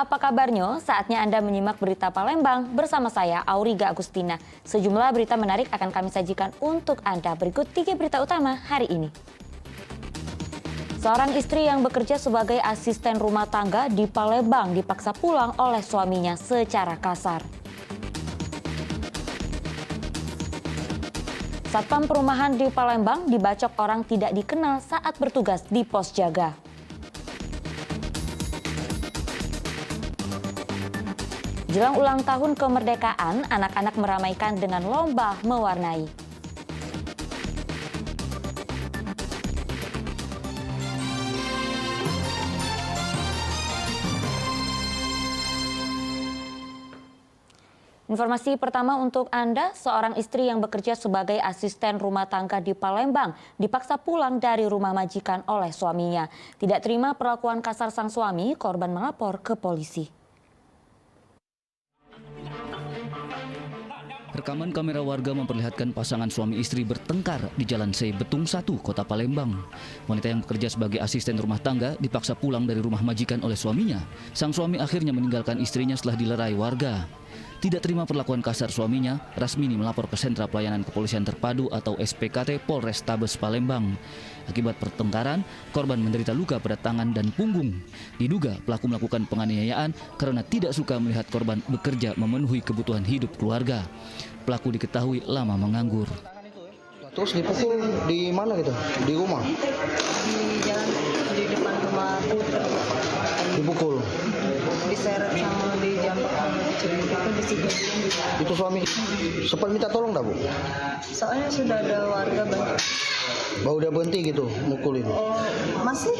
apa kabarnya? Saatnya Anda menyimak berita Palembang bersama saya, Auriga Agustina. Sejumlah berita menarik akan kami sajikan untuk Anda. Berikut 3 berita utama hari ini. Seorang istri yang bekerja sebagai asisten rumah tangga di Palembang dipaksa pulang oleh suaminya secara kasar. Satpam perumahan di Palembang dibacok orang tidak dikenal saat bertugas di pos jaga. Jelang ulang tahun kemerdekaan, anak-anak meramaikan dengan lomba mewarnai. Informasi pertama untuk Anda, seorang istri yang bekerja sebagai asisten rumah tangga di Palembang dipaksa pulang dari rumah majikan oleh suaminya. Tidak terima perlakuan kasar sang suami, korban melapor ke polisi. Rekaman kamera warga memperlihatkan pasangan suami istri bertengkar di Jalan C Betung 1, Kota Palembang. Wanita yang bekerja sebagai asisten rumah tangga dipaksa pulang dari rumah majikan oleh suaminya. Sang suami akhirnya meninggalkan istrinya setelah dilerai warga. Tidak terima perlakuan kasar suaminya, Rasmini melapor ke Sentra Pelayanan Kepolisian Terpadu atau SPKT Polrestabes Palembang. Akibat pertengkaran, korban menderita luka pada tangan dan punggung. Diduga pelaku melakukan penganiayaan karena tidak suka melihat korban bekerja memenuhi kebutuhan hidup keluarga. Pelaku diketahui lama menganggur. Terus dipukul di mana gitu? Di rumah? Di jalan, di depan rumah Putri. Dipukul? Diseret sama dijambak sama dicubit itu di situ. Itu suami sempat minta tolong dah, Bu? Soalnya sudah ada warga bantu. Bau udah berhenti gitu mukulin? Oh, masih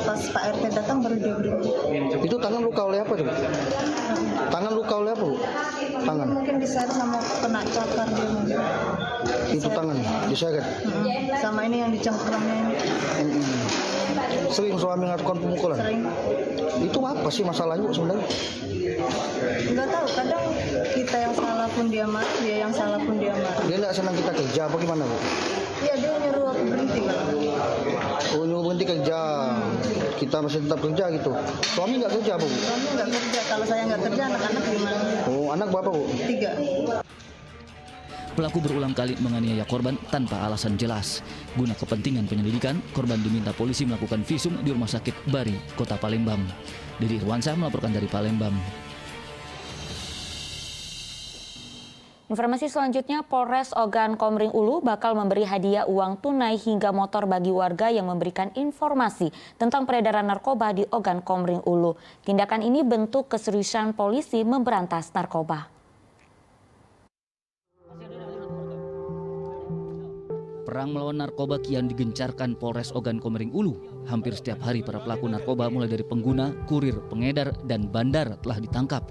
pas Pak RT datang baru dia berhenti. Itu tangan luka oleh apa tuh? Tangan luka oleh apa, Bu? Tangan? Mungkin diseret sama kena cakar dia mungkin. Itu tangan diseret? Sama ini yang dicengkramnya. Sering suami melakukan pemukulan? Sering. Itu apa sih masalahnya sebenarnya? Enggak tahu, kadang kita yang salah pun dia marah, dia yang salah pun dia marah. Dia nggak senang kita kerja apa gimana, Bu? Iya, dia nyuruh aku berhenti kan. Oh, nyuruh berhenti kerja. Kita masih tetap kerja gitu. Suami nggak kerja, Bu? Suami nggak kerja, kalau saya nggak kerja anak-anak gimana? Oh, anak berapa, Bu? 3. Pelaku berulang kali menganiaya korban tanpa alasan jelas. Guna kepentingan penyelidikan, korban diminta polisi melakukan visum di Rumah Sakit Bari, Kota Palembang. Dedy Irwansyah melaporkan dari Palembang. Informasi selanjutnya, Polres Ogan Komering Ulu bakal memberi hadiah uang tunai hingga motor bagi warga yang memberikan informasi tentang peredaran narkoba di Ogan Komering Ulu. Tindakan ini bentuk keseriusan polisi memberantas narkoba. Perang melawan narkoba kian digencarkan Polres Ogan Komering Ulu. Hampir setiap hari para pelaku narkoba mulai dari pengguna, kurir, pengedar, dan bandar telah ditangkap.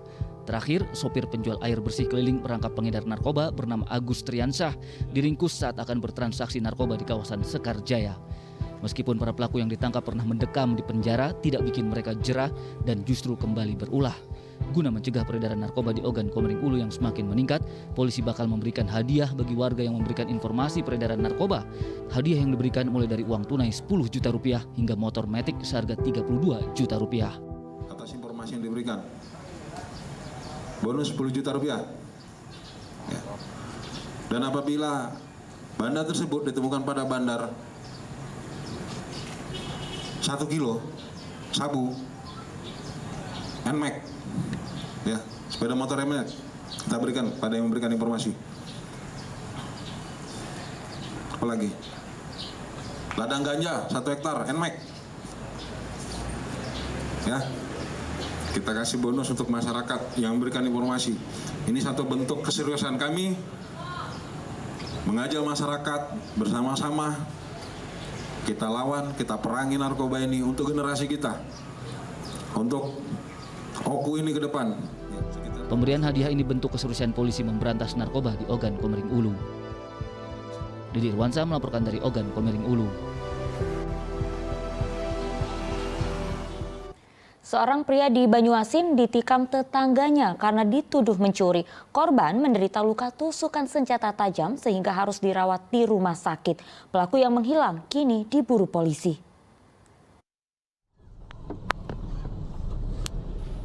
Terakhir, sopir penjual air bersih keliling merangkap pengedar narkoba bernama Agus Triansah diringkus saat akan bertransaksi narkoba di kawasan Sekarjaya. Meskipun para pelaku yang ditangkap pernah mendekam di penjara, tidak bikin mereka jerah dan justru kembali berulah. Guna mencegah peredaran narkoba di Ogan Komering Ulu yang semakin meningkat, polisi bakal memberikan hadiah bagi warga yang memberikan informasi peredaran narkoba. Hadiah yang diberikan mulai dari uang tunai 10 juta rupiah hingga motor matic seharga 32 juta rupiah. Atas informasi yang diberikan, bonus 10 juta rupiah. Ya. Dan apabila benda tersebut ditemukan pada bandar 1 kilo sabu NMAX, ya, sepeda motor NMAX, kita berikan pada yang memberikan informasi. Apalagi ladang ganja 1 hektar NMAX, ya, kita kasih bonus untuk masyarakat yang memberikan informasi. Ini satu bentuk keseriusan kami mengajak masyarakat bersama-sama kita lawan, kita perangi narkoba ini untuk generasi kita, untuk Oku ini ke depan. Pemberian hadiah ini bentuk keseriusan polisi memberantas narkoba di Ogan Komering Ulu. Dedy Irwansyah melaporkan dari Ogan Komering Ulu. Seorang pria di Banyuasin ditikam tetangganya karena dituduh mencuri. Korban menderita luka tusukan senjata tajam sehingga harus dirawat di rumah sakit. Pelaku yang menghilang kini diburu polisi.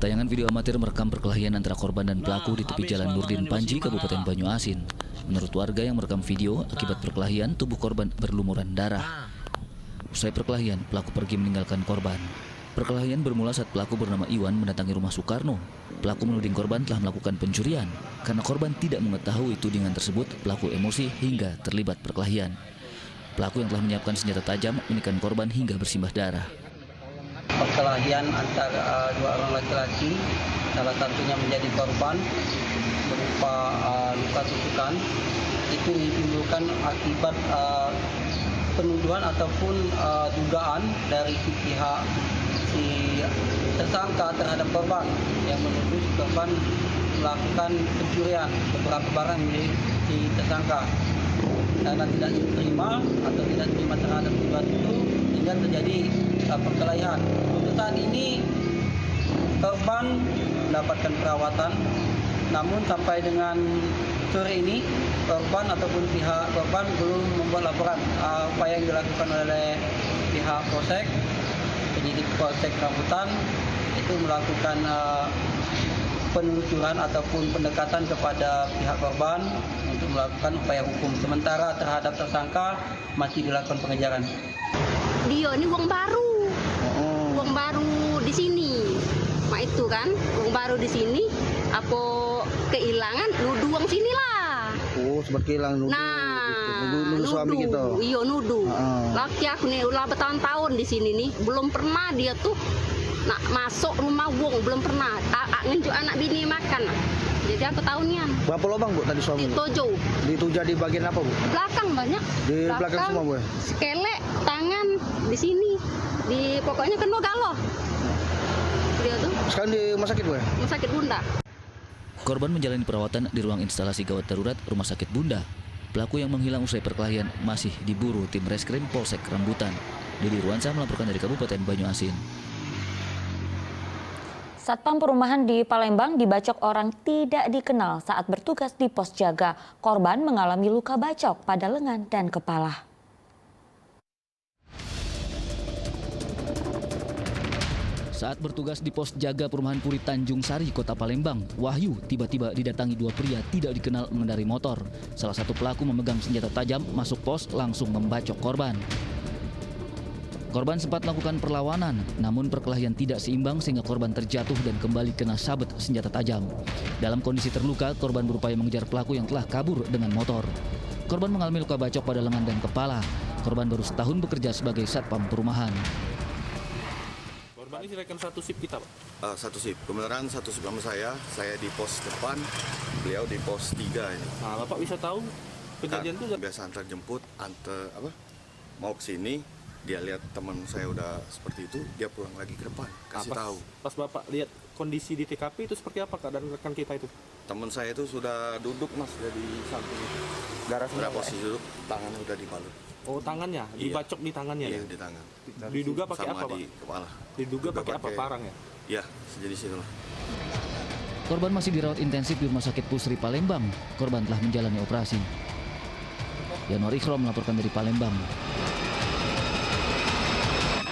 Tayangan video amatir merekam perkelahian antara korban dan pelaku di tepi Jalan Nurdin Panji, Kabupaten Banyuasin. Menurut warga yang merekam video, akibat perkelahian tubuh korban berlumuran darah. Usai perkelahian, pelaku pergi meninggalkan korban. Perkelahian bermula saat pelaku bernama Iwan mendatangi rumah Soekarno. Pelaku menuding korban telah melakukan pencurian. Karena korban tidak mengetahui tudingan tersebut, pelaku emosi hingga terlibat perkelahian. Pelaku yang telah menyiapkan senjata tajam menikam korban hingga bersimbah darah. Perkelahian antara dua orang laki-laki, salah satunya menjadi korban berupa luka tusukan, itu ditimbulkan akibat penuduhan ataupun dugaan dari pihak si tersangka terhadap korban yang menuduh korban melakukan pencurian beberapa barang milik si tersangka. Karena tidak diterima atau tidak terima terhadap tuduhan itu, hingga terjadi perkelahian. Untuk saat ini korban mendapatkan perawatan, namun sampai dengan sore ini korban ataupun pihak korban belum membuat laporan. Upaya yang dilakukan oleh pihak Polsek, penyidik Polsek Rambutan itu melakukan penelusuran ataupun pendekatan kepada pihak korban untuk melakukan upaya hukum. Sementara terhadap tersangka masih dilakukan pengejaran. Dia ini uang baru di sini. Mak itu kan, uang baru di sini. Apa kehilangan? Nuduh uang sini lah. Oh, sempat hilang nuduh. Nuduh suami kita. Iya nuduh. Laki aku nih udah bertahun-tahun di sini nih, belum pernah dia tuh nak masuk rumah wong, belum pernah. Ngenjuk anak bini makan. Jadi aku tahunnya. Berapa lubang, Bu, tadi suami? Di Dituja di bagian apa, Bu? belakang banyak. Di belakang semua, Bu. Sekele, tangan di sini. Di pokoknya kena galoh. Dia tuh Sekarang di rumah sakit, Bu? rumah sakit Bunda. Korban menjalani perawatan di ruang instalasi gawat darurat Rumah Sakit Bunda. Pelaku yang menghilang usai perkelahian masih diburu tim Reskrim Polsek Rambutan. Didi Ruansa melaporkan dari Kabupaten Banyuasin. Satpam perumahan di Palembang dibacok orang tidak dikenal saat bertugas di pos jaga. Korban mengalami luka bacok pada lengan dan kepala. Saat bertugas di pos jaga perumahan Puri Tanjung Sari, Kota Palembang, Wahyu tiba-tiba didatangi dua pria tidak dikenal mengendarai motor. Salah satu pelaku memegang senjata tajam masuk pos langsung membacok korban. Korban sempat melakukan perlawanan, namun perkelahian tidak seimbang sehingga korban terjatuh dan kembali kena sabet senjata tajam. Dalam kondisi terluka, korban berupaya mengejar pelaku yang telah kabur dengan motor. Korban mengalami luka bacok pada lengan dan kepala. Korban baru setahun bekerja sebagai satpam perumahan. Korban ini rekan satu sip kita, Pak? Satu sip, kebenaran satu sip sama saya di pos depan, beliau di pos 3 ini. Nah, Bapak bisa tahu kejadian itu? Biasa antar jemput, mau ke sini, dia lihat teman saya udah seperti itu, dia pulang lagi ke depan, kasih tahu. Pas Bapak lihat kondisi di TKP itu seperti apa, Kak, dan rekan kita itu? Teman saya itu sudah duduk, Mas, di samping itu. Darah sudah posisi duduk, tangannya udah dibalut. Oh, tangannya? Dibacok di tangannya? Iya, ya? di tangan. Diduga pakai apa, Pak? Di kepala. Diduga pakai apa, parang ya? Iya, sejenis itu lah. Korban masih dirawat intensif di Rumah Sakit Pusri Palembang. Korban telah menjalani operasi. Yanuar Ikhrom melaporkan dari Palembang.